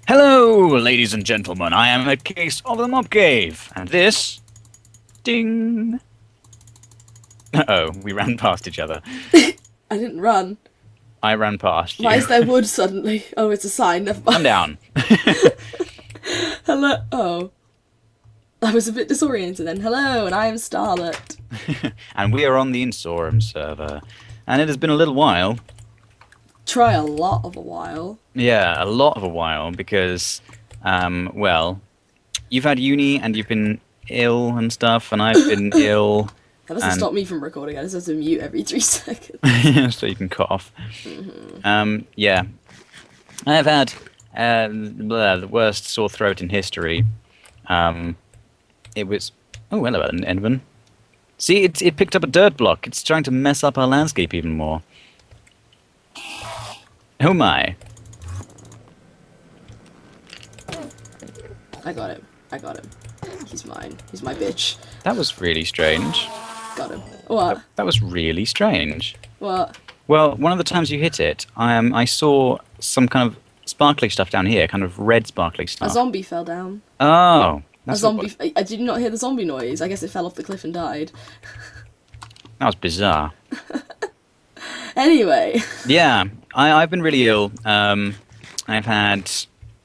Hello, ladies and gentlemen. I am EddCase of the Mob Cave, and this, ding. Uh-oh, we ran past each other. I didn't run. I ran past you. Why is there wood suddenly? Oh, it's a sign. Never mind. I'm down. Hello. Oh. I was a bit disoriented then. Hello, and I am Starrlett. And we are on the Insorum server, and it has been a little while. Try a lot of a while. Yeah, a lot of a while, because, well, you've had uni and you've been ill and stuff, and I've been ill. That doesn't stop me from recording. I just have to mute every 3 seconds. So you can cough. Yeah. I have had the worst sore throat in history. It was... Oh, hello, Edmund. See, it picked up a dirt block. It's trying to mess up our landscape even more. Oh my. I got him. He's mine. He's my bitch. That was really strange. Got him. What? That was really strange. What? Well, one of the times you hit it, I saw some kind of sparkly stuff down here, kind of red sparkly A stuff. zombie fell down. Oh. A zombie... I did not hear the zombie noise. I guess it fell off the cliff and died. That was bizarre. Anyway. Yeah, I've been really ill. I've had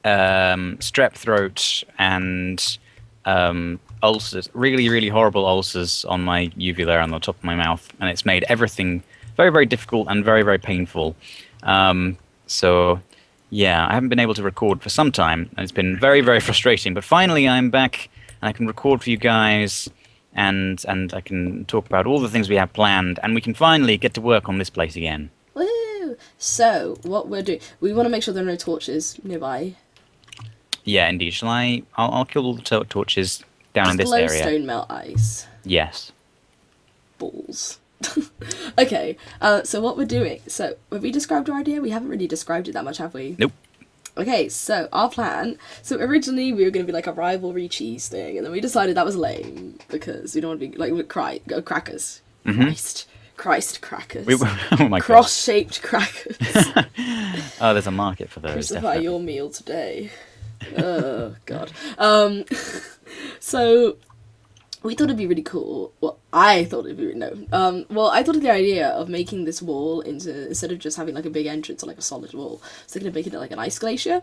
strep throat and ulcers, really, really horrible ulcers on my uvula and on the top of my mouth, and it's made everything very, very difficult and very, very painful. So, yeah, I haven't been able to record for some time, and it's been very, very frustrating. But finally, I'm back, and I can record for you guys, and I can talk about all the things we have planned, and we can finally get to work on this place again. Woo! So, what we're doing... We want to make sure there are no torches nearby. Yeah, indeed. Shall I? I'll kill all the torches down in this area. Glowstone melt ice. Yes. Balls. Okay, so what we're doing... So, have we described our idea? We haven't really described it that much, have we? Nope. Okay, so our plan... So originally we were going to be like a rivalry cheese thing, and then we decided that was lame, because we don't want to be like crackers. Christ crackers. Oh my god. Cross-shaped crackers. Oh, there's a market for those. Crucify Definitely. your meal today. Oh, God. So... We thought it'd be really cool. Well, I thought it'd be well, I thought of the idea of making this wall into, instead of just having like a big entrance or like a solid wall, so they're gonna make it like an ice glacier.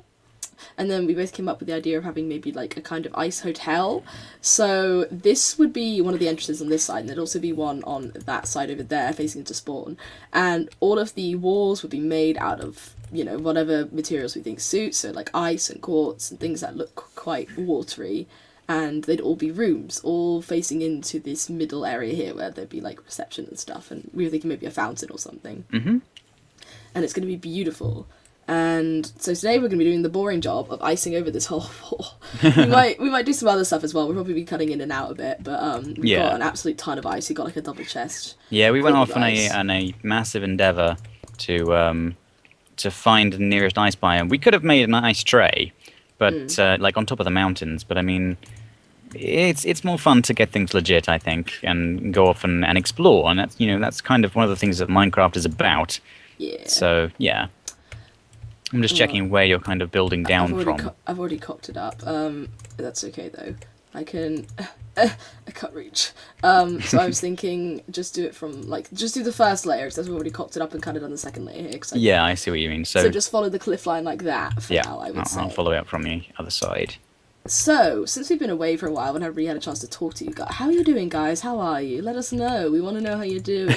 And then we both came up with the idea of having maybe like a kind of ice hotel. So this would be one of the entrances on this side, and there'd also be one on that side over there facing into spawn. And all of the walls would be made out of, you know, whatever materials we think suits, so like ice and quartz and things that look quite watery. And they'd all be rooms, all facing into this middle area here where there'd be like reception and stuff, and we were thinking maybe a fountain or something. And it's going to be beautiful. And so today we're going to be doing the boring job of icing over this whole wall. we might do some other stuff as well. We'll probably be cutting in and out a bit, but we've got an absolute ton of ice. We got like a double chest. Yeah, we went off on a massive endeavour to find the nearest ice biome. We could have made an ice tray, but like on top of the mountains. But I mean, it's more fun to get things legit, I think, and go off and explore. And that's, you know, that's kind of one of the things that Minecraft is about. Yeah. So yeah, I'm just checking where you're kind of building down from. I've already cocked it up. That's okay though. I can. I can't reach. So I was thinking, just do it from just do the first layer, because I've already cocked it up and kind of done the second layer here. Yeah, I see what you mean. So just follow the cliff line like that for now, I would say. I'll follow it up from the other side. So, since we've been away for a while and haven't really had a chance to talk to you guys, how are you doing, guys? How are you? Let us know. We want to know how you're doing.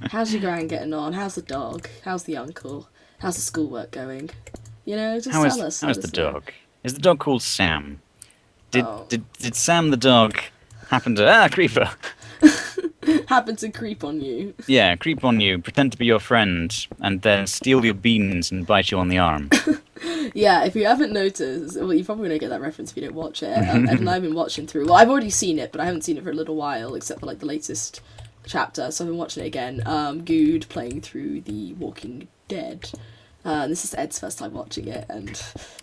How's your gran getting on? How's the dog? How's the uncle? How's the schoolwork going? You know, just tell us. How's the dog? Is the dog called Sam? Did Sam the dog happen to... creeper! Happen to creep on you. Yeah, creep on you, pretend to be your friend, and then steal your beans and bite you on the arm. Yeah, if you haven't noticed, well, you're probably going to get that reference if you don't watch it. Ed and I have been watching through... Well, I've already seen it, but I haven't seen it for a little while, except for, like, the latest chapter, so I've been watching it again. Good playing through The Walking Dead. This is Ed's first time watching it, and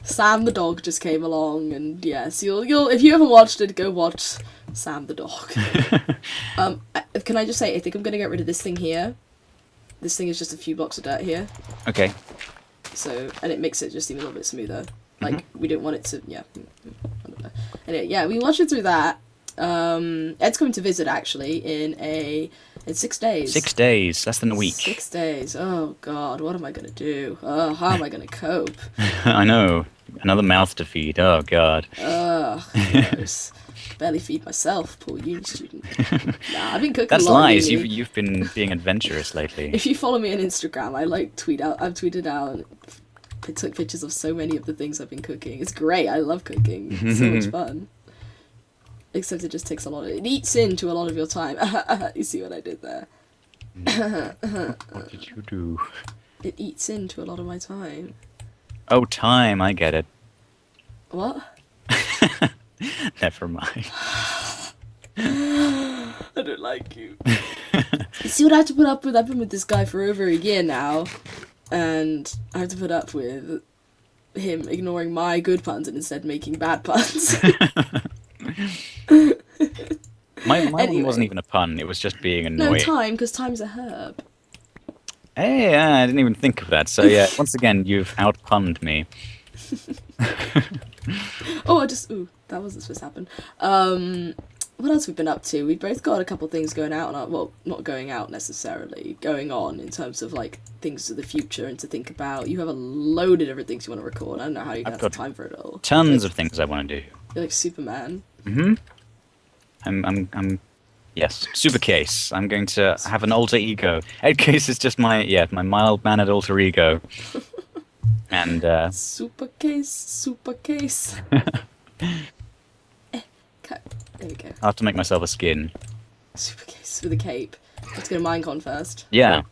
Sam the dog just came along, and yes, you'll if you haven't watched it, go watch Sam the dog. Can I just say, I think I'm going to get rid of this thing here. This thing is just a few blocks of dirt here. Okay. So, and it makes it just seem a little bit smoother. Like, we didn't want it to, I don't know. Anyway, yeah, we watched it through that. Ed's coming to visit, actually, in 6 days. 6 days, less than a week. 6 days. Oh, God, what am I going to do? How am I going to cope? I know. Another mouth to feed. Oh, God. Ugh, gross. Barely feed myself, poor uni student. Nah, I've been cooking That's a lot. lies. Uni. You've been being adventurous lately. If you follow me on Instagram, I've tweeted out, I took pictures of so many of the things I've been cooking. It's great. I love cooking. It's so much fun. Except it just takes it eats into a lot of your time. You see what I did there? What did you do? It eats into a lot of my time. Oh, time. I get it. What? Never mind. I don't like you. You see what I have to put up with? I've been with this guy for over a year now, and I have to put up with him ignoring my good puns and instead making bad puns. My Anyway. one wasn't even a pun. It was just being No, annoying. time, because time's a herb. Hey, I didn't even think of that. So yeah, once again, you've outpunned me. Ooh, that wasn't supposed to happen. What else we've been up to? We've both got a couple things going out, well, not going out necessarily, going on in terms of, like, things to the future and to think about. You have a load of different things you want to record. I don't know how you I've have got time for it all. Tons of things I want to do. You're like Superman. Mm-hmm. I'm yes, super case. I'm going to have an alter ego. EddCase is just my mild-mannered alter ego. And Super case. There we go. I'll have to make myself a skin. Super case with a cape. Let's go to Minecon first. Yeah.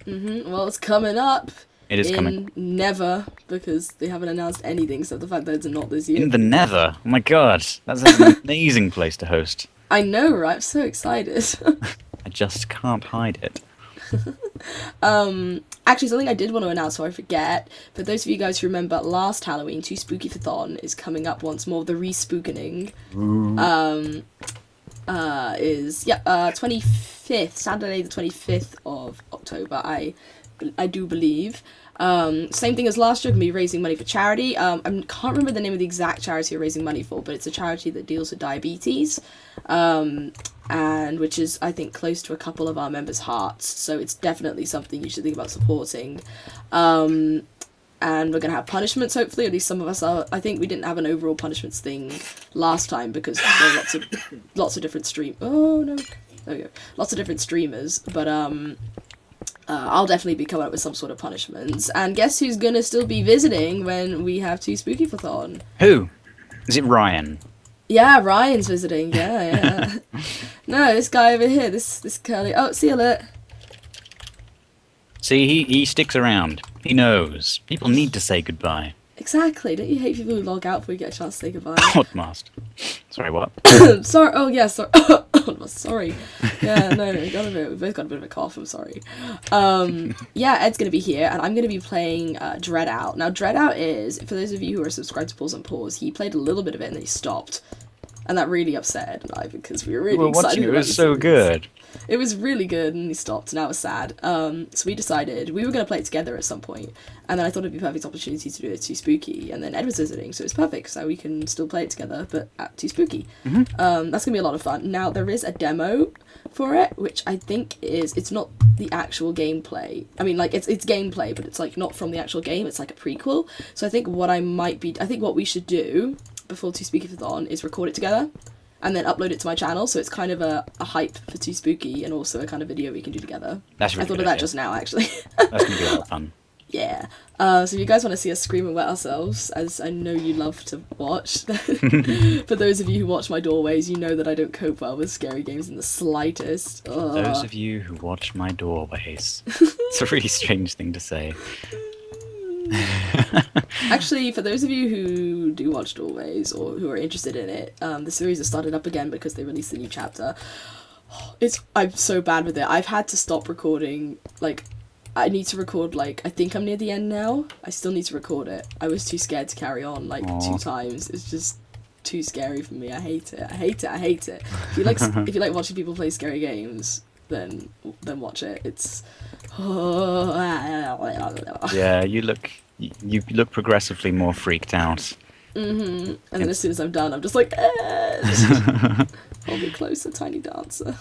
Well, it's coming up. It is coming. Never, because they haven't announced anything, so the fact that it's not this year. In the Nether. Oh my god, that's an amazing place to host. I know, right? I'm so excited. I just can't hide it. Actually, something I did want to announce so I forget. For those of you guys who remember last Halloween, Too Spooky for Thon is coming up once more. The re-spookening is 25th, Saturday the 25th of October. I do believe. Same thing as last year, going to be raising money for charity. I can't remember the name of the exact charity you're raising money for, but it's a charity that deals with diabetes, and which is, I think, close to a couple of our members' hearts. So it's definitely something you should think about supporting. And we're going to have punishments, hopefully. At least some of us are. I think we didn't have an overall punishments thing last time because there were lots of different Oh no, there we go. Lots of different streamers, but I'll definitely be coming up with some sort of punishments. And guess who's gonna still be visiting when we have Too Spooky for Thon? Who? Is it Ryan? Yeah, Ryan's visiting. Yeah. No, this guy over here. This curly. Oh, see you later. See, he sticks around. He knows. People need to say goodbye. Exactly. Don't you hate people who log out before you get a chance to say goodbye? Podmaster. Sorry, what? Sorry. Oh yeah. Sorry. Sorry. Yeah. No. We both got a bit of a cough. I'm sorry. Yeah. Ed's gonna be here, and I'm gonna be playing Dread Out. Now, Dread Out is, for those of you who are subscribed to Pulls and Pause, he played a little bit of it and then he stopped, and that really upset Ed and I because we were really excited. It was so good. It was really good, and he stopped, and I was sad. So we decided we were going to play it together at some point, and then I thought it'd be a perfect opportunity to do it Too Spooky, and then Ed was visiting, so it's perfect, so we can still play it together, but at Too Spooky. That's going to be a lot of fun. Now, there is a demo for it, which I think it's not the actual gameplay. I mean, like, it's gameplay, but it's, like, not from the actual game, it's like a prequel. So I think what we should do before Too Spooky for Thon is record it together, and then upload it to my channel, so it's kind of a hype for Too Spooky, and also a kind of video we can do together. That's really I thought of that just now, actually. That's going to be a lot of fun. Yeah. So if you guys want to see us scream and wet ourselves, as I know you love to watch, for those of you who watch my doorways, you know that I don't cope well with scary games in the slightest. Ugh. Those of you who watch my doorways. It's a really strange thing to say. Actually, for those of you who do watch Doorways or who are interested in it, the series has started up again because they released a new chapter. I'm so bad with it. I've had to stop recording. Like, I need to record, like, I think I'm near the end now. I still need to record it. I was too scared to carry on, like, 2 times. It's just too scary for me. I hate it. If you like watching people play scary games, then watch it. It's Yeah, you look you look progressively more freaked out. And then as soon as I'm done, I'm just like, hold me closer, tiny dancer.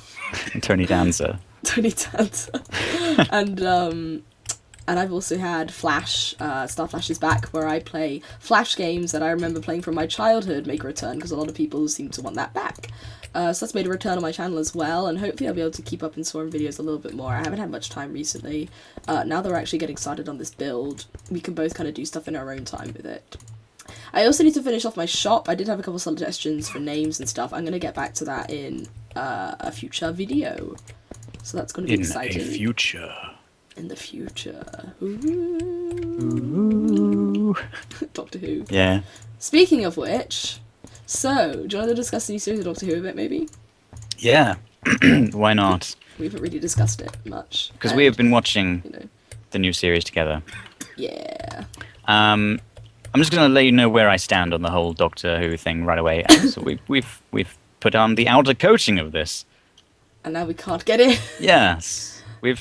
Tony Danza. Tony dancer. And I've also had Flash, Star Flash is Back, where I play Flash games that I remember playing from my childhood make a return, because a lot of people seem to want that back. So that's made a return on my channel as well, and hopefully I'll be able to keep up Insorum videos a little bit more. I haven't had much time recently. Now that we're actually getting started on this build, we can both kind of do stuff in our own time with it. I also need to finish off my shop. I did have a couple suggestions for names and stuff. I'm going to get back to that in a future video. So that's going to be exciting. In a future. In the future. Ooh. Doctor Who. Yeah. Speaking of which, so, do you want to discuss the new series of Doctor Who a bit, maybe? Yeah. Why not? We haven't really discussed it much. Because we have been watching the new series together. Yeah. I'm just going to let you know where I stand on the whole Doctor Who thing right away. So we've put on the outer coating of this. And now we can't get it. Yes. We've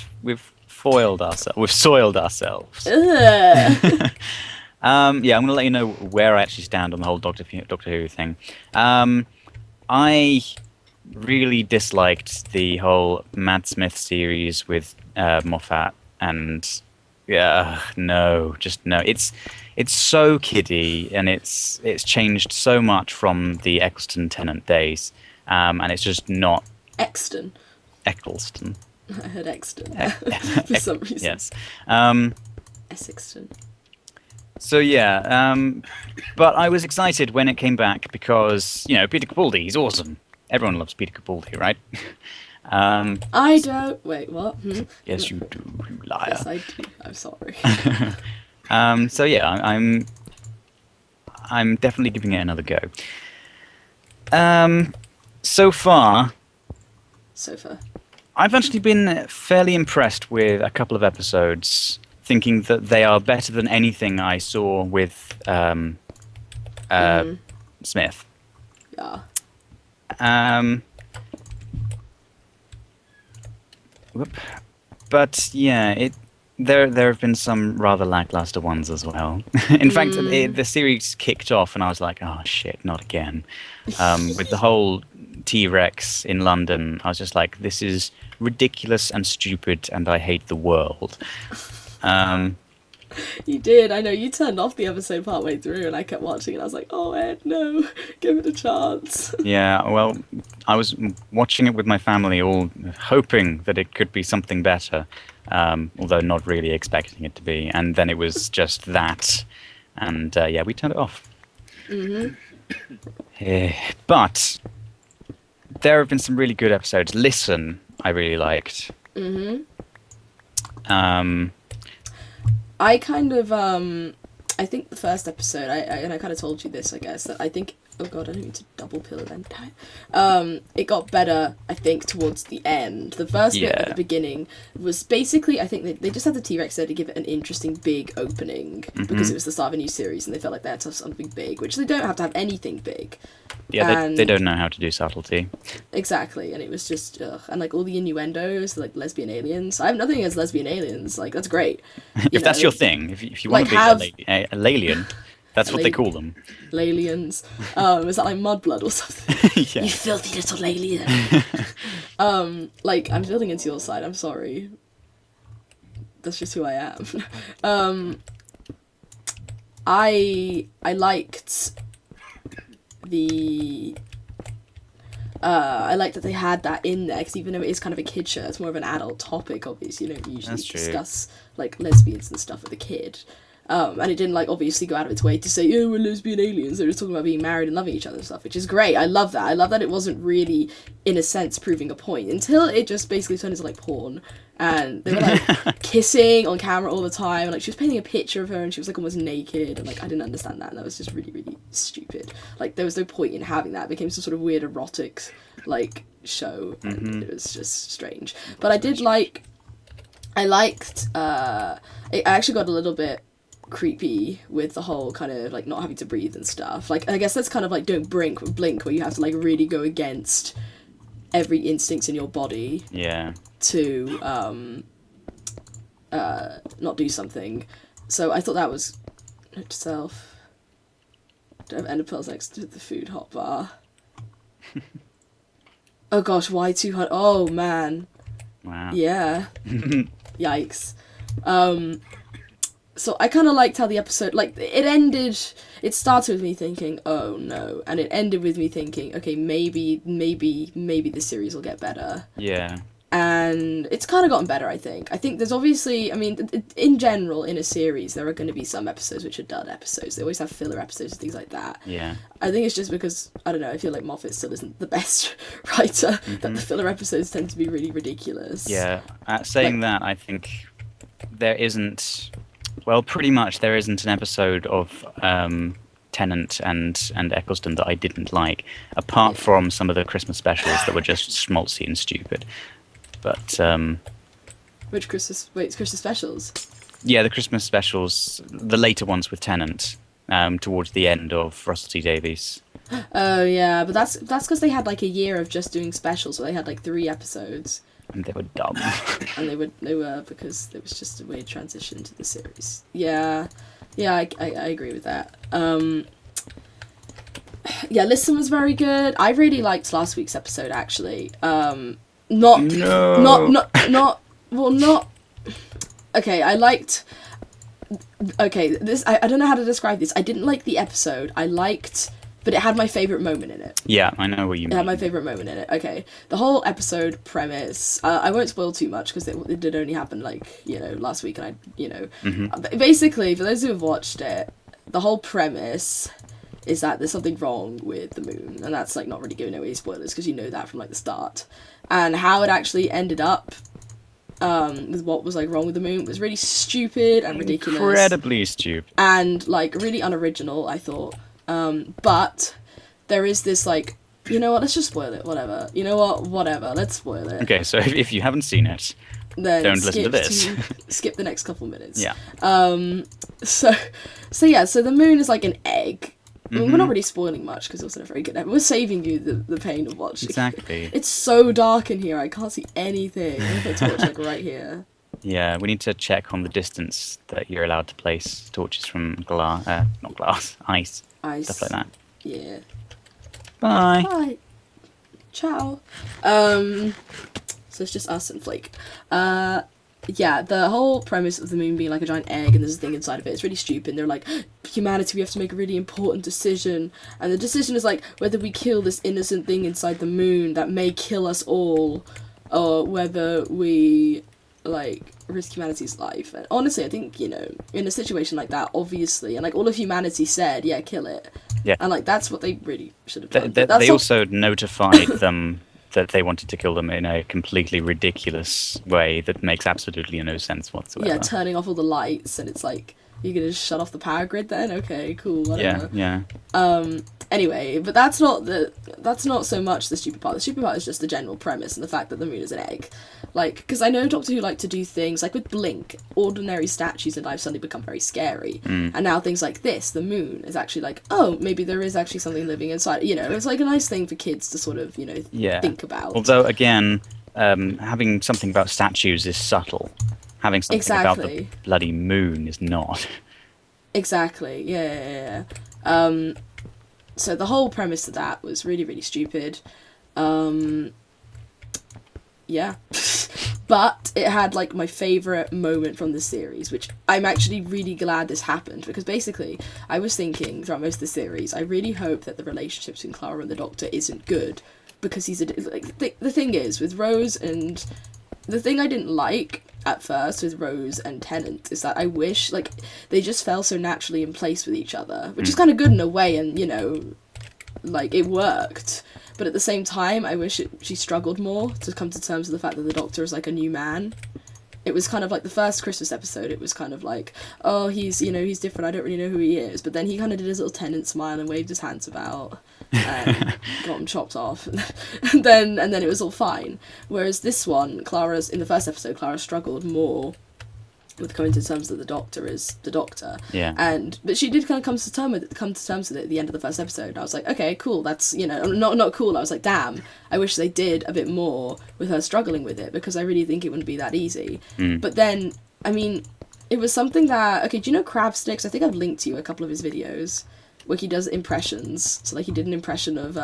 foiled ourselves. We've soiled ourselves. Ugh. I'm going to let you know where I actually stand on the whole Doctor Who thing. I really disliked the whole Matt Smith series with Moffat, and no. It's so kiddie, and it's changed so much from the Eccleston Tennant days, and it's just not Exton. Eccleston. I heard Exton for some reason. Yes. Essexton. So but I was excited when it came back because Peter Capaldi, he's awesome. Everyone loves Peter Capaldi, right? I don't. Wait, what? Yes, you do, you liar. Yes, I do. I'm sorry. I'm definitely giving it another go. So far, I've actually been fairly impressed with a couple of episodes, thinking that they are better than anything I saw with Smith. Yeah. But yeah, there have been some rather lackluster ones as well. In fact, the series kicked off, and I was like, "Oh shit, not again!" With the whole T-Rex in London, I was just like, "This is ridiculous and stupid, and I hate the world." You did. I know you turned off the episode partway through, and I kept watching, and I was like, "Oh, Ed, no, give it a chance." Yeah, well, I was watching it with my family, all hoping that it could be something better, although not really expecting it to be. And then it was just that, and we turned it off. But there have been some really good episodes. Listen, I really liked. I kind of, I think the first episode, I kind of told you this, I guess, that I think, oh god, I don't need to double pill then, damn it. It got better, I think, towards the end. The first bit at the beginning was basically, I think they just had the T-Rex there to give it an interesting big opening, because it was the start of a new series, and they felt like they had to have something big, which they don't have to have anything big. Yeah, they don't know how to do subtlety. Exactly, and it was just, and like all the innuendos, like lesbian aliens. I have nothing against lesbian aliens, like that's great. If that's your thing, if you want to be a Lalian, that's what they call them. Lalians. Is that like Mudblood or something? Yeah. You filthy little alien. Like, I'm building into your side, I'm sorry. That's just who I am. I liked I like that they had that in there, because even though it is kind of a kid show, it's more of an adult topic, obviously. You don't usually discuss like lesbians and stuff with a kid. And it didn't like obviously go out of its way to say, oh, we're lesbian aliens. They were just talking about being married and loving each other and stuff, which is great. I love that. I love that it wasn't really, in a sense, proving a point, until it just basically turned into like porn. And they were like kissing on camera all the time, and like she was painting a picture of her, and she was like almost naked, and like I didn't understand that, and that was just really, really stupid. Like there was no point in having that. It became some sort of weird erotic like show, and it was just strange. But I liked I actually got a little bit creepy with the whole kind of like not having to breathe and stuff. Like I guess that's kind of like don't blink, where you have to like really go against every instinct in your body. Yeah. To not do something. So I thought that was note to self. Don't have ender pearls next to the food hot bar. Oh gosh, why 200? Oh man. Wow. Yeah. Yikes. So I kind of liked how the episode, like, it ended, it started with me thinking, oh no, and it ended with me thinking, okay, maybe the series will get better. Yeah. And it's kind of gotten better, I think. I think there's obviously, I mean, in general, in a series, there are going to be some episodes which are dud episodes. They always have filler episodes and things like that. Yeah. I think it's just because, I don't know, I feel like Moffat still isn't the best writer, that the filler episodes tend to be really ridiculous. Yeah. Saying that, I think there isn't, well, pretty much there isn't an episode of Tennant and Eccleston that I didn't like, apart from some of the Christmas specials that were just schmaltzy and stupid. But Which Christmas specials? yeah, the Christmas specials, the later ones with Tennant, towards the end of Russell T Davies. Oh yeah, but that's because they had like a year of just doing specials, where they had like 3 episodes. And they were dumb. And they were because it was just a weird transition to the series. Yeah, I agree with that. Yeah, Listen was very good. I really liked last week's episode actually. Not. Okay, I liked. Okay, this I don't know how to describe this. I didn't like the episode. I liked, but it had my favorite moment in it. Yeah, I know what you mean. It had my favorite moment in it. Okay, the whole episode premise. I won't spoil too much because it did only happen last week, and basically for those who have watched it, the whole premise is that there's something wrong with the moon, and that's like not really giving away spoilers because you know that from like the start, and how it actually ended up with what was like wrong with the moon was really stupid and ridiculous, incredibly stupid, and like really unoriginal, I thought. But there is this like, you know what? Let's just spoil it. Whatever. You know what? Whatever. Let's spoil it. Okay, so if you haven't seen it, then don't listen to this. Skip the next couple minutes. Yeah. So the moon is like an egg. I mean, we're not really spoiling much because it wasn't a very good episode. We're saving you the pain of watching. Exactly. It's so dark in here. I can't see anything. I have to watch like right here. Yeah, we need to check on the distance that you're allowed to place torches from not glass, ice, stuff like that. Yeah. Bye. Bye. Ciao. So it's just us and Flake. Yeah, the whole premise of the moon being like a giant egg and there's a thing inside of it, it's really stupid. They're like, humanity, we have to make a really important decision. And the decision is like whether we kill this innocent thing inside the moon that may kill us all, or whether we like risk humanity's life. And honestly, I think, in a situation like that, obviously, and like all of humanity said, yeah, kill it. Yeah. And like that's what they really should have done. They also notified them that they wanted to kill them in a completely ridiculous way that makes absolutely no sense whatsoever. Yeah, turning off all the lights, and it's like, you're gonna just shut off the power grid then? Okay, cool, whatever. Yeah. Anyway, but that's not so much the stupid part. The stupid part is just the general premise and the fact that the moon is an egg. Like, because I know Doctor Who like to do things, like with Blink, ordinary statues in life suddenly become very scary. And now things like this, the moon, is actually like, oh, maybe there is actually something living inside. It's like a nice thing for kids to sort of, think about. Although, again, having something about statues is subtle. Having something about the bloody moon is not. Exactly, yeah. So the whole premise of that was really, really stupid. Yeah. But it had, like, my favourite moment from the series, which I'm actually really glad this happened, because basically, I was thinking throughout most of the series, I really hope that the relationship between Clara and the Doctor isn't good, because he's the thing is, with Rose and... The thing I didn't like at first with Rose and Tennant is that I wish, like, they just fell so naturally in place with each other, which is kind of good in a way, and, like, it worked. But at the same time, I wish she struggled more to come to terms with the fact that the Doctor is, like, a new man. It was kind of like the first Christmas episode, it was kind of like, oh, he's different, I don't really know who he is. But then he kind of did his little Tennant smile and waved his hands about and got him chopped off. and then it was all fine. Whereas this one, in the first episode, Clara struggled more with coming to terms that the Doctor is the Doctor. Yeah. But she did kind of come to terms with it at the end of the first episode. I was like, okay, cool, that's, not cool. I was like, damn, I wish they did a bit more with her struggling with it, because I really think it wouldn't be that easy. But then, I mean, It was something that... Okay, do you know Crabsticks? I think I've linked to you a couple of his videos where he does impressions. So, like, he did an impression of,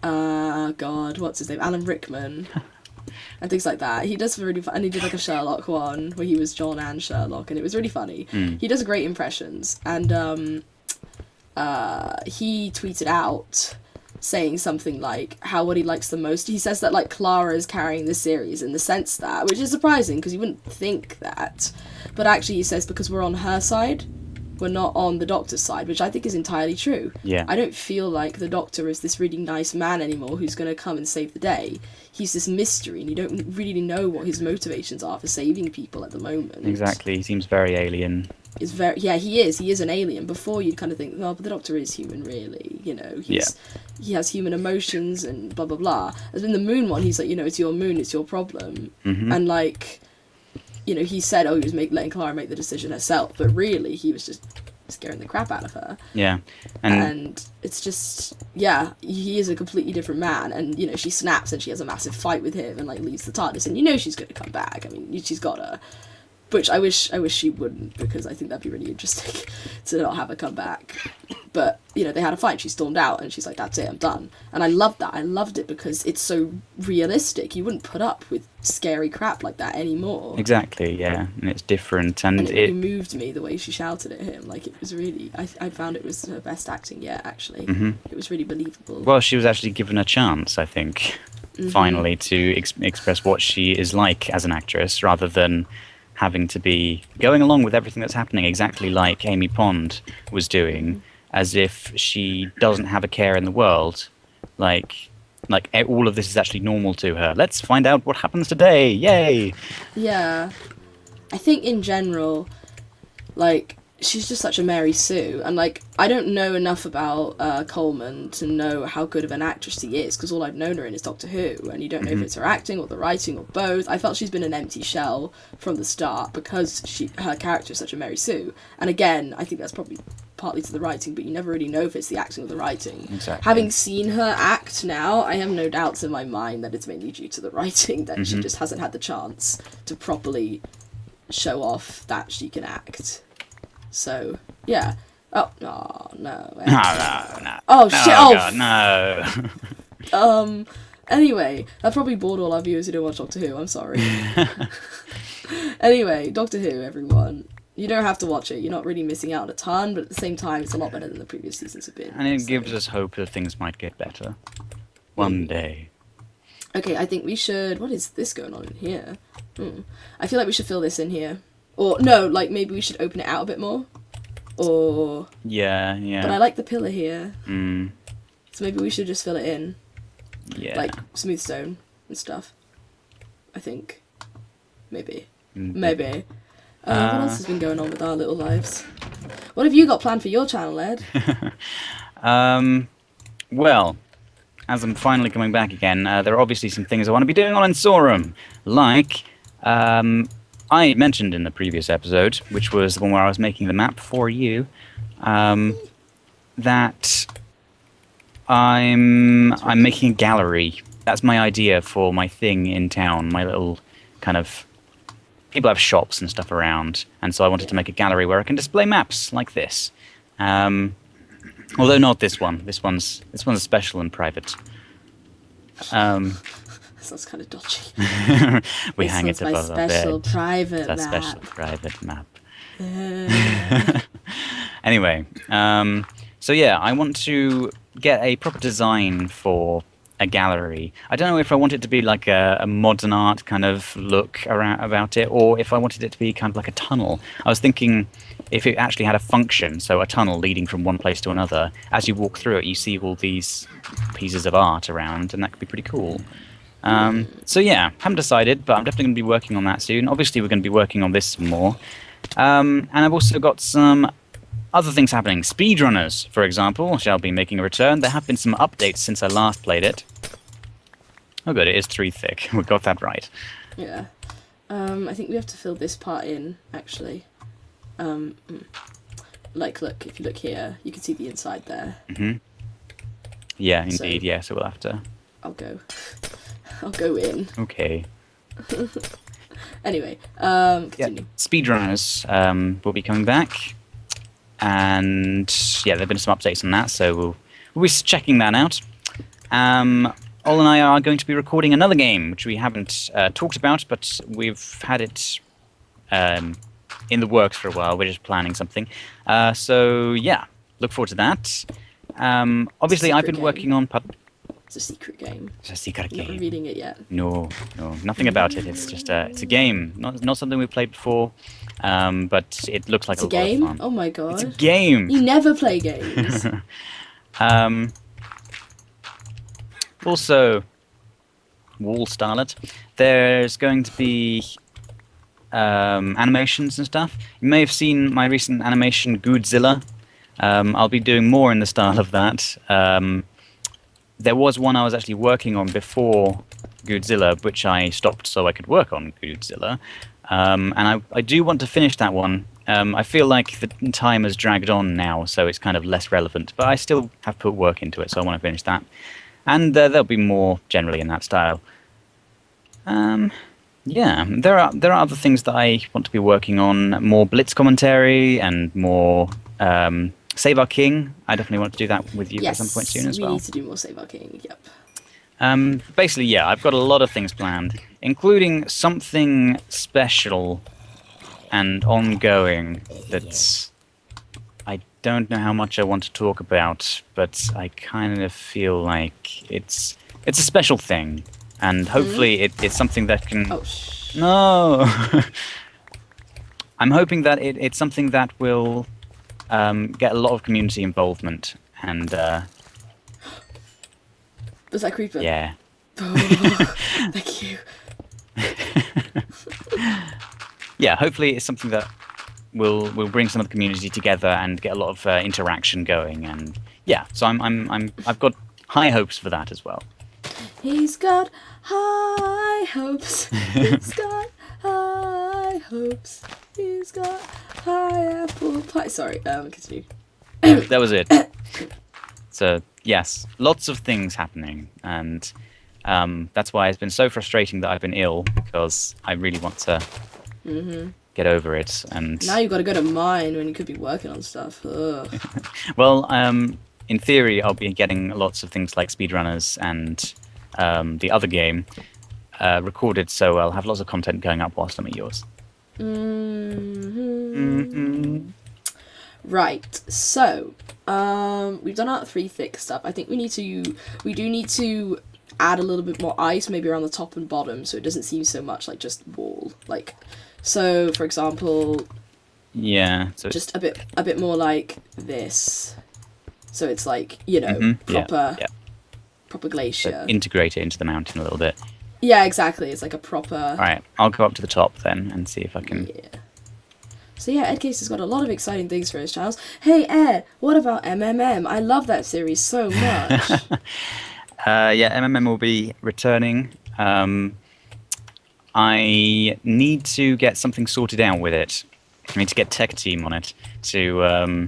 God, what's his name? Alan Rickman. And things like that. He does really fun, and he did like a Sherlock one where he was John and Sherlock, and it was really funny. He does great impressions, and he tweeted out saying something like how what he likes the most. He says that like Clara is carrying the series in the sense that, which is surprising because you wouldn't think that, but actually he says because we're on her side. We're not on the Doctor's side, which I think is entirely true. Yeah. I don't feel like the Doctor is this really nice man anymore who's going to come and save the day. He's this mystery, and you don't really know what his motivations are for saving people at the moment. Exactly. He seems very alien. He is an alien. Before you'd kind of think, well, but the Doctor is human, really. You know, he has human emotions and blah, blah, blah. As in the Moon one, he's like, you know, it's your moon, it's your problem. And like... You know, he said, he was letting Clara make the decision herself, but really, he was just scaring the crap out of her. Yeah. And it's just, he is a completely different man, and, you know, she snaps and she has a massive fight with him and, like, leaves the TARDIS, and you know she's going to come back. I mean, she's got to. Which I wish she wouldn't, because I think that'd be really interesting to not have her come back. But, you know, they had a fight, she stormed out, and she's like, that's it, I'm done. And I loved that. I loved it because it's so realistic. You wouldn't put up with scary crap like that anymore. Exactly, yeah. And it's different, and it really moved me, the way she shouted at him. Like, it was really... I found it was her best acting yet, actually. It was really believable. Well, she was actually given a chance, I think, finally, to express what she is like as an actress, rather than... having to be going along with everything that's happening exactly like Amy Pond was doing, as if she doesn't have a care in the world. Like all of this is actually normal to her. Let's find out what happens today. Yay! Yeah. I think in general, like, she's just such a Mary Sue, and like I don't know enough about Coleman to know how good of an actress he is, because all I've known her in is Doctor Who, and you don't know if it's her acting or the writing or both. I felt she's been an empty shell from the start because her character is such a Mary Sue, and again I think that's probably partly to the writing, but you never really know if it's the acting or the writing. Exactly. Having seen her act now, I have no doubts in my mind that it's mainly due to the writing, that she just hasn't had the chance to properly show off that she can act. So, yeah. Oh, no. No. Oh, shit. Oh, God, no. Anyway, that probably bored all our viewers who don't watch Doctor Who. I'm sorry. Anyway, Doctor Who, everyone. You don't have to watch it. You're not really missing out on a ton, but at the same time, it's a lot better than the previous seasons have been. And it gives us hope that things might get better. One day. Okay, I think we should... What is this going on in here? I feel like we should fill this in here. Or, no, like, maybe we should open it out a bit more. Or... Yeah. But I like the pillar here. So maybe we should just fill it in. Yeah. Like, smooth stone and stuff. I think. Maybe. Maybe. What else has been going on with our little lives? What have you got planned for your channel, Ed? Well, as I'm finally coming back again, there are obviously some things I want to be doing on Insorum. Like... I mentioned in the previous episode, which was the one where I was making the map for you, that I'm making a gallery. That's my idea for my thing in town, my little kind of... People have shops and stuff around, and so I wanted to make a gallery where I can display maps like this. Although not this one. This one's special and private. Sounds kind of dodgy. We hang it above our bed. Special private map. It's a special private map. Anyway, so yeah, I want to get a proper design for a gallery. I don't know if I want it to be like a modern art kind of look about it, or if I wanted it to be kind of like a tunnel. I was thinking if it actually had a function, so a tunnel leading from one place to another. As you walk through it, you see all these pieces of art around, and that could be pretty cool. So yeah, haven't decided, but I'm definitely going to be working on that soon. Obviously, we're going to be working on this some more. And I've also got some other things happening. Speedrunners, for example, shall be making a return. There have been some updates since I last played it. Oh good, it is 3 thick. We got that right. Yeah. I think we have to fill this part in, actually. Like, look, if you look here, you can see the inside there. Yeah, indeed, so we'll have to... I'll go in. Okay. Anyway, Yeah, continue. speedrunners will be coming back, and yeah, there've been some updates on that, so we'll be checking that out. Ol and I are going to be recording another game, which we haven't talked about, but we've had it in the works for a while. We're just planning something. So yeah, look forward to that. Obviously, I've been game. working on. It's a secret game. It's a secret Not game. revealing it yet. No, nothing about it. It's just it's a game, not something we've played before, but it looks like It's a lot of game? fun. Oh my god. It's a game. You never play games. Also, Starrlett, there's going to be animations and stuff. You may have seen my recent animation, Godzilla. I'll be doing more in the style of that. There was one I was actually working on before Godzilla, which I stopped so I could work on Godzilla. And I do want to finish that one. I feel like the time has dragged on now, so it's kind of less relevant. But I still have put work into it, so I want to finish that. And there'll be more generally in that style. Yeah, there are other things that I want to be working on. More Blitz commentary and more Save Our King. I definitely want to do that with you at some point soon as well. We need to do more Save Our King, yep. Basically, yeah, I've got a lot of things planned, including something special and ongoing that's... I don't know how much I want to talk about, but I kind of feel like it's a special thing, and hopefully it's something that can... Oh, No! I'm hoping that it's something that will get a lot of community involvement, and... Was that creeper? Yeah. Oh, thank you. Yeah, hopefully it's something that will bring some of the community together and get a lot of interaction going, and yeah, so I've got high hopes for that as well. He's got high hopes. He's got high hopes. He's got high apple pie. Sorry, continue. That was it. So yes, lots of things happening, and that's why it's been so frustrating that I've been ill, because I really want to get over it. And now you've got to go to mine when you could be working on stuff. Ugh. Well, in theory, I'll be getting lots of things like speedrunners and the other game recorded, so I'll have lots of content going up whilst I'm at yours. Right, so we've done our 3 thick stuff. I think we do need to add a little bit more ice, maybe around the top and bottom, so it doesn't seem so much like just wall. Like, so for example, yeah, so just a bit more like this. So it's like, you know, proper glacier. So integrate it into the mountain a little bit. Yeah, exactly. It's like a proper... Alright, I'll go up to the top then and see if I can... Yeah. So yeah, EddCase has got a lot of exciting things for his channels. Hey Ed, what about MMM? I love that series so much. Yeah, MMM will be returning. I need to get something sorted out with it. I need to get tech team on it to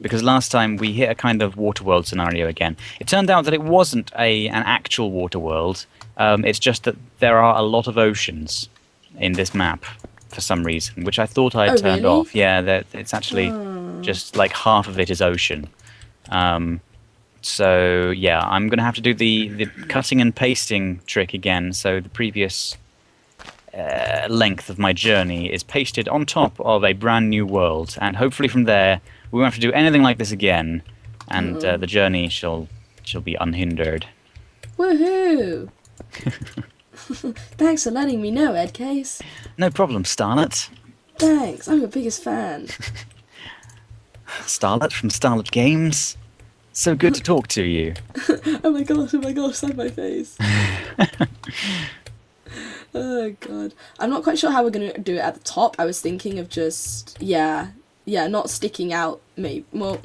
because last time we hit a kind of water world scenario again. It turned out that it wasn't an actual water world. It's just that there are a lot of oceans in this map for some reason, which I thought I had turned off. Yeah, it's actually just like half of it is ocean. So yeah, I'm gonna have to do the cutting and pasting trick again. So the previous length of my journey is pasted on top of a brand new world, and hopefully from there we won't have to do anything like this again, and the journey shall be unhindered. Woohoo! Thanks for letting me know, EddCase. No problem, Starrlett. Thanks, I'm your biggest fan. Starrlett from Starrlett Games. So good to talk to you. Oh my gosh, side my face. Oh god. I'm not quite sure how we're going to do it at the top. I was thinking of just, not sticking out, maybe. Well,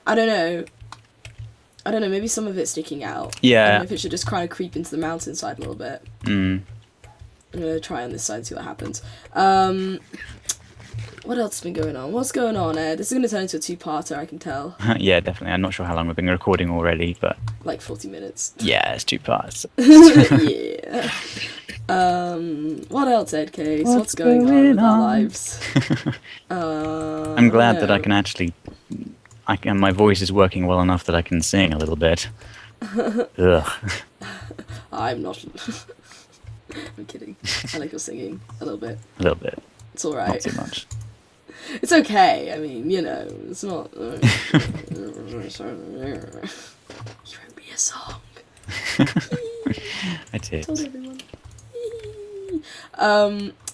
I don't know. Maybe some of it sticking out. Yeah. I don't know if it should just kind of creep into the mountainside a little bit. I'm going to try on this side and see what happens. What else has been going on? What's going on, Ed? This is going to turn into a 2-parter, I can tell. Yeah, definitely. I'm not sure how long we've been recording already, but... Like 40 minutes. Yeah, it's 2 parts. Yeah. What else, EddCase? What's going on with our lives? I'm glad that I can actually... my voice is working well enough that I can sing a little bit. Ugh. I'm not. I'm kidding. I like your singing a little bit. A little bit. It's alright. Not too much. It's okay. I mean, you know, it's not. You wrote me a song. I did. Told everyone.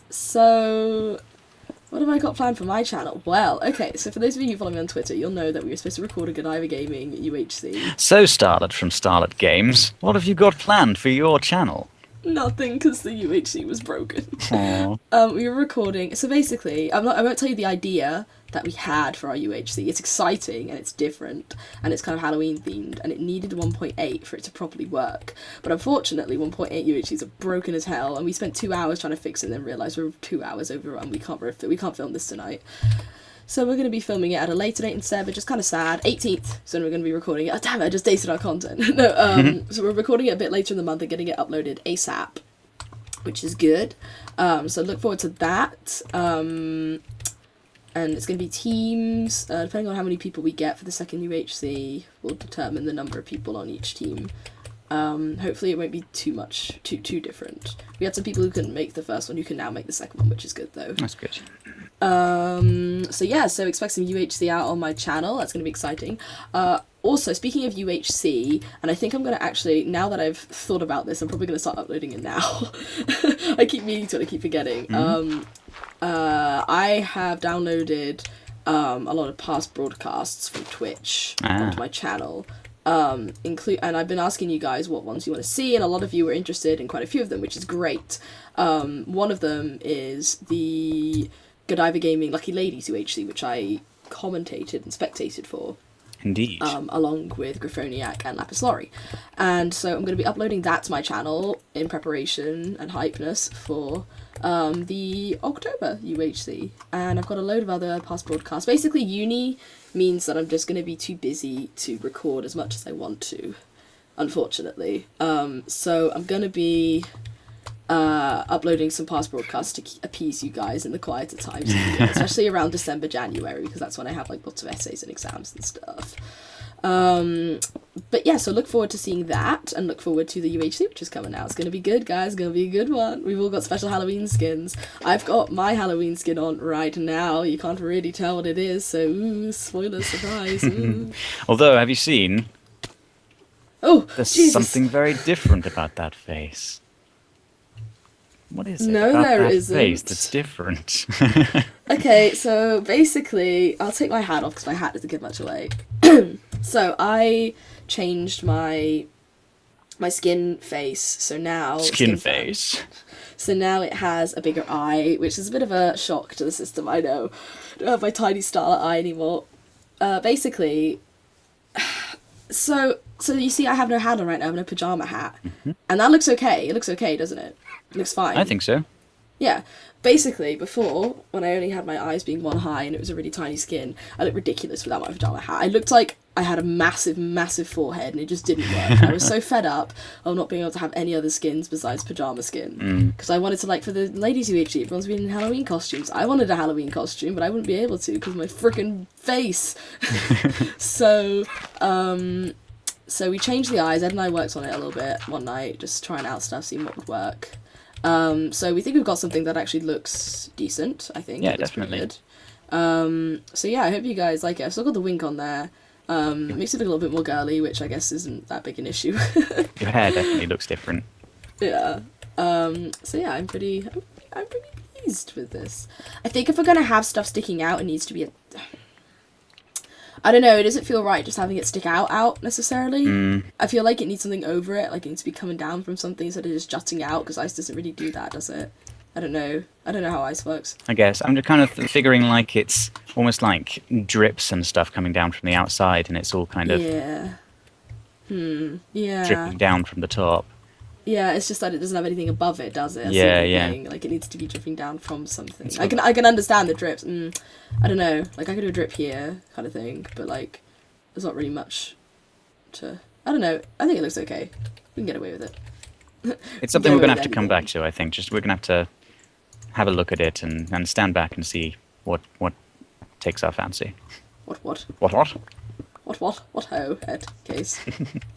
So what have I got planned for my channel? Well, okay, so for those of you who follow me on Twitter, you'll know that we were supposed to record a Godiva Gaming UHC. So, Starrlett from Starrlett Games, what have you got planned for your channel? Nothing, because the UHC was broken. Aww. We were recording, so basically, I won't tell you the idea that we had for our UHC. It's exciting, and it's different, and it's kind of Halloween themed, and it needed 1.8 for it to properly work. But unfortunately, 1.8 UHCs are broken as hell, and we spent 2 hours trying to fix it, and then realised we're 2 hours overrun. We can't film this tonight. So we're going to be filming it at a later date instead, which is kind of sad. 18th, so we're going to be recording it. Oh, damn it, I just dated our content. No, so we're recording it a bit later in the month and getting it uploaded ASAP, which is good. So look forward to that. And it's going to be teams. Depending on how many people we get for the second UHC, will determine the number of people on each team. Hopefully it won't be too different. We had some people who couldn't make the first one who can now make the second one, which is good though. That's good. So yeah, so expect some UHC out on my channel. That's going to be exciting. Also, speaking of UHC, and I think I'm going to actually, now that I've thought about this, I'm probably going to start uploading it now. I keep meaning to and I keep forgetting. I have downloaded a lot of past broadcasts from Twitch onto my channel. And I've been asking you guys what ones you want to see, and a lot of you were interested in quite a few of them, which is great. One of them is the Godiva Gaming Lucky Ladies UHC, which I commentated and spectated for. Indeed. Along with Griffoniac and Lapis Lori. And so I'm going to be uploading that to my channel in preparation and hypeness for the October UHC. And I've got a load of other past broadcasts. Basically, uni means that I'm just going to be too busy to record as much as I want to, unfortunately. So I'm going to be uploading some past broadcasts to appease you guys in the quieter times of the year, especially around December, January, because that's when I have like lots of essays and exams and stuff. But yeah, so look forward to seeing that, and look forward to the UHC, which is coming out. It's going to be good, guys. It's going to be a good one. We've all got special Halloween skins. I've got my Halloween skin on right now. You can't really tell what it is, so ooh, spoiler, surprise. Ooh. Although, have you seen? Oh, there's Jesus. something very different about that face. What is it No, about there that isn't. face that's different? Okay, so basically, I'll take my hat off because my hat doesn't give much away. So I changed my skin face, so now... Skin face. So now it has a bigger eye, which is a bit of a shock to the system, I know. I don't have my tiny Starrlett eye anymore. Basically... So you see, I have no hat on right now, I have no pyjama hat. Mm-hmm. And that looks okay. It looks okay, doesn't it? It looks fine. I think so. Yeah. Basically, before, when I only had my eyes being one high and it was a really tiny skin, I looked ridiculous without my pyjama hat. I looked like I had a massive, massive forehead and it just didn't work. I was so fed up of not being able to have any other skins besides pyjama skin. Because I wanted to, like, for the ladies UHG, everyone's been in Halloween costumes. I wanted a Halloween costume, but I wouldn't be able to because of my frickin' face. So we changed the eyes. Edd and I worked on it a little bit one night, just trying out stuff, seeing what would work. So we think we've got something that actually looks decent, I think. Yeah, definitely. Good. So yeah, I hope you guys like it. I've still got the wink on there. It makes it look a little bit more girly, which I guess isn't that big an issue. Your hair definitely looks different. Yeah. So yeah, I'm pretty pleased with this. I think if we're gonna have stuff sticking out, it needs to be I don't know, it doesn't feel right just having it stick out necessarily. I feel like it needs something over it, like it needs to be coming down from something instead of just jutting out, because ice doesn't really do that, does it? I don't know how ice works. I guess. I'm just kind of figuring like it's almost like drips and stuff coming down from the outside, and it's all kind of dripping down from the top. Yeah, it's just that it doesn't have anything above it, does it? That's yeah. Like, it needs to be dripping down from something. I can understand the drips. I don't know. Like, I could do a drip here, kind of thing. But, like, there's not really much to... I don't know. I think it looks okay. We can get away with it. It's something Go we're going to with have to come anything. back to, I think. Just we're going to have to have a look at it and stand back and see what takes our fancy. What? What? What ho, Ed case.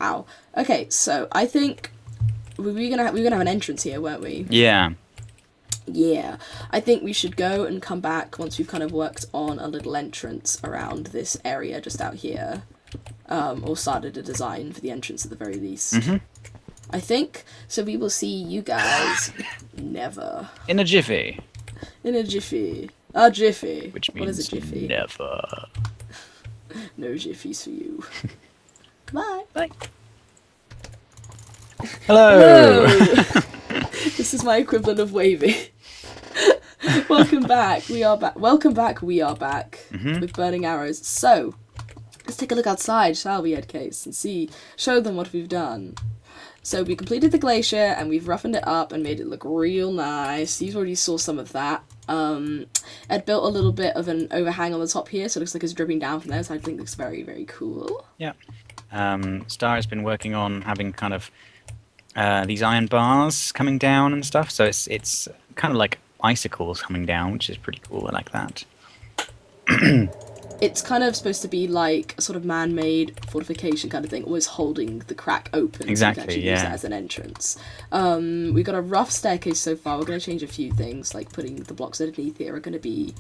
Ow. Okay, so I think we were gonna have an entrance here, weren't we? Yeah. Yeah. I think we should go and come back once we've kind of worked on a little entrance around this area just out here. Or started a design for the entrance at the very least. I think. So we will see you guys never. In a jiffy. In a jiffy. A jiffy. Which means what is a jiffy? never. No jiffies for you. Bye. Bye. Hello. This is my equivalent of waving. Welcome back. We are back. Welcome back. We are back with burning arrows. So let's take a look outside, shall we, EddCase, and show them what we've done. So we completed the glacier and we've roughened it up and made it look real nice. You already saw some of that. Ed built a little bit of an overhang on the top here, so it looks like it's dripping down from there, so I think it looks very, very cool. Yeah. Star has been working on having kind of these iron bars coming down and stuff, so it's kind of like icicles coming down, which is pretty cool. I like that. It's kind of supposed to be like a sort of man-made fortification kind of thing, always holding the crack open. Exactly, so you can actually yeah. use that as an entrance. We've got a rough staircase so far. We're going to change a few things, like putting the blocks underneath here are going to be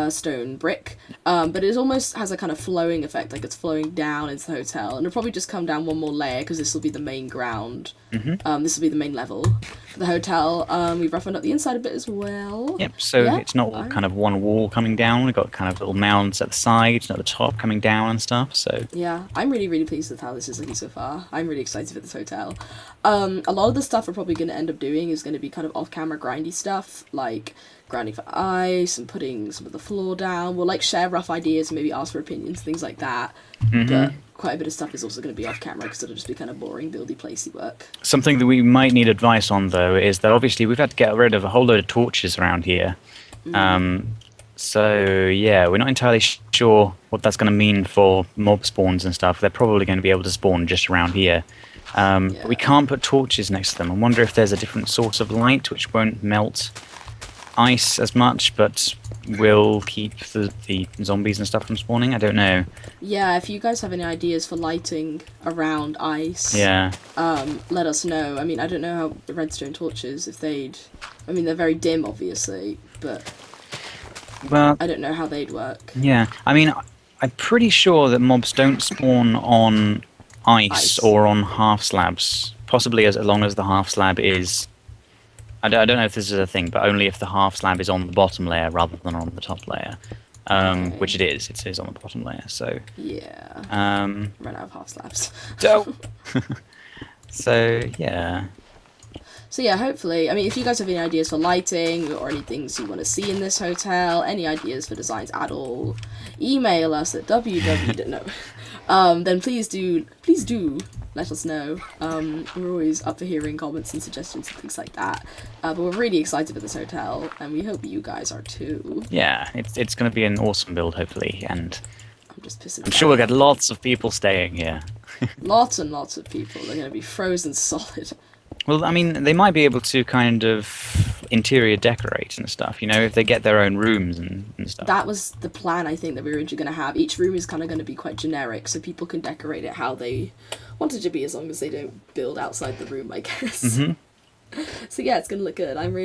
stone brick, but it almost has a kind of flowing effect, like it's flowing down into the hotel, and it'll probably just come down one more layer because this will be the main ground. This will be the main level for the hotel. We've roughened up the inside a bit as well. Yep, so Yeah, it's not all kind of one wall coming down. We've got kind of little mounds at the sides and at the top coming down and stuff, so... Yeah, I'm really, really pleased with how this is looking so far. I'm really excited for this hotel. A lot of the stuff we're probably going to end up doing is going to be kind of off-camera grindy stuff, like grinding for ice and putting some of the floor down. We'll like share rough ideas and maybe ask for opinions, things like that. But quite a bit of stuff is also going to be off-camera because it'll just be kind of boring, buildy, placey work. Something that we might need advice on, though, is that obviously we've had to get rid of a whole load of torches around here. So, yeah, we're not entirely sure what that's going to mean for mob spawns and stuff. They're probably going to be able to spawn just around here. But we can't put torches next to them. I wonder if there's a different source of light which won't melt ice as much, but will keep the zombies and stuff from spawning. I don't know. Yeah, if you guys have any ideas for lighting around ice, Yeah. let us know. I mean, I don't know how the redstone torches, if they'd... I mean, they're very dim, obviously, but Well, I don't know how they'd work. yeah. I mean, I'm pretty sure that mobs don't spawn on ice or on half slabs. Possibly as long as the half slab is... I don't know if this is a thing, but only if the half slab is on the bottom layer rather than on the top layer. Which it is. It is on the bottom layer, so... Yeah. Run Run out of half slabs. So, yeah. So yeah, hopefully, I mean, if you guys have any ideas for lighting or any things you want to see in this hotel, any ideas for designs at all, email us at then please do let us know. We're always up for hearing comments and suggestions and things like that. But we're really excited for this hotel, and we hope you guys are too. Yeah, it's going to be an awesome build, hopefully, and I'm just pissing. I'm sure we'll get lots of people staying here. Lots and lots of people. They're going to be frozen solid. Well, I mean, they might be able to kind of interior decorate and stuff, you know, if they get their own rooms and stuff. That was the plan, I think, that we were originally going to have. Each room is kind of going to be quite generic, so people can decorate it how they want it to be, as long as they don't build outside the room, I guess. So yeah, it's going to look good. I'm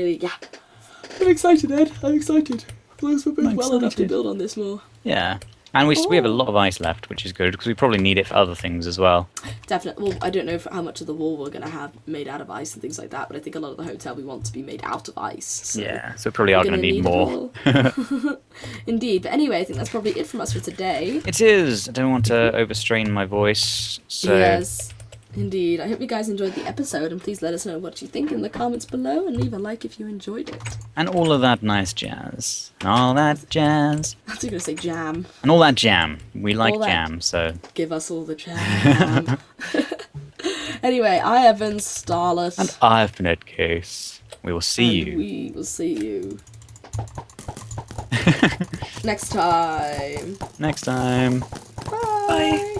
excited, Ed. I'm excited. As long as we're both well enough to build on this more. Yeah. And we have a lot of ice left, which is good, because we probably need it for other things as well. Definitely. Well, I don't know how much of the wall we're going to have made out of ice and things like that, but I think a lot of the hotel we want to be made out of ice. So yeah, so we probably are going to need more. Indeed. But anyway, I think that's probably it from us for today. It is. I don't want to overstrain my voice, so... Yes. Indeed. I hope you guys enjoyed the episode, and please let us know what you think in the comments below, and leave a like if you enjoyed it. And all of that nice jazz. And all that jazz. I was going to say jam. And all that jam. We like All that- jam, so... Give us all the jam. Anyway, I have been Starrlett. And I've been EddCase. We will see and you. We will see you next time. Next time. Bye. Bye.